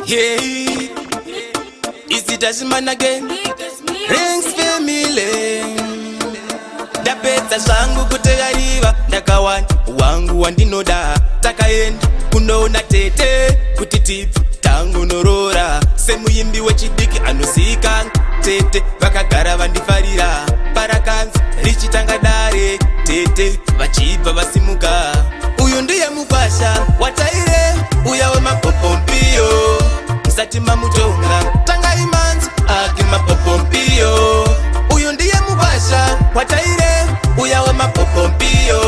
Yeah, is it as man again? Rings family. Ndapedza zvangu kutegariva ndakawanda wangu wandinoda takaenda kunoona tete kuti tibve tangu norora semuyimbi wechidiki anozivikanwa tete vakagara vandifarira parakanzi richitanga dare tete vachibva vasimuka uyu ndiye mugwasha wataire uya wemapopompiyo musati mamutonga tangai manzi ake mapopompiyo uyu ndiye mugwasha wataire uya wemapopompiyo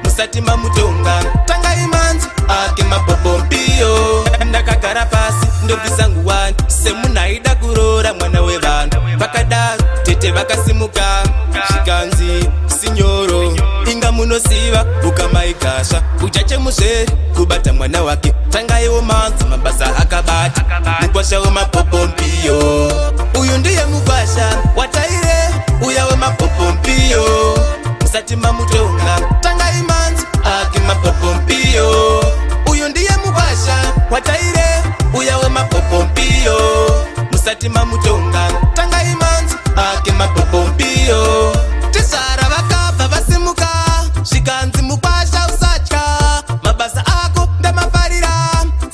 musati mamutonga tangai manzi ake mapopompiyo ndakagara pasi ndobvisa nguwani semunaida kurora mwana wevanhu vakadaro tete vakasimuka zvikanzi sinyoro inga munosiva ukamaikasha uchachemuzvere kubata mwana wake tangaiwo manzi mabasa akabata mugwasha wemapopompiyo uyu ndiye mugwasha wataire uya wemapopompiyo musati mamutonga tangai manzi ake mapopompiyo uyu ndiye mugwasha wataire uya wemapopompiyo musati mamutonga tangai manzi ake mapopompiyo tisara vakabva vasimuka zvikanzi mugwasha usatya mabasa ako ndamafarira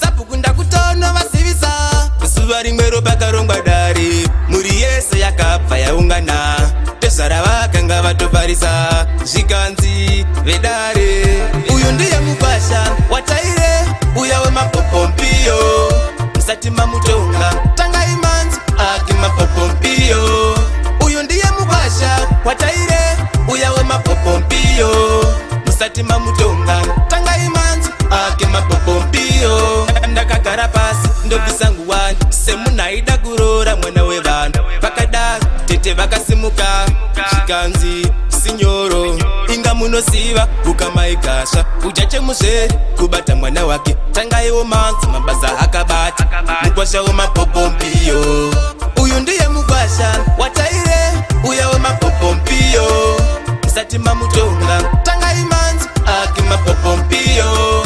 sabhuku ndakutono vasivisa zuva rimwe ropakarongwa dare muri yese yakabva yaungana tezvara vakanga vatofarisa zvikanzi vedare uyu ndiye mugwasha wataire uya wemapopompiyo musati mamutonga tangai manzi ake mapopompiyo uyu ndiye mugwasha wataire uya wemapopompiyo musati mamutonga tangai manzi ake mapopompiyo ndakagara pasi ndobvisa nguwani semunaida kurora mwana wevanhu vakadaro tete vakasimuka zvikanzi sinyoro inga munosiva ukamaikasha uchachemuzvere kubata mwana wake tangaiwo manzi mabasa akabata mugwasha wemapopompiyo uyu ndiye mugwasha wataire uya wemapopompiyo musati mamutonga tangai manzi ake mapopompiyo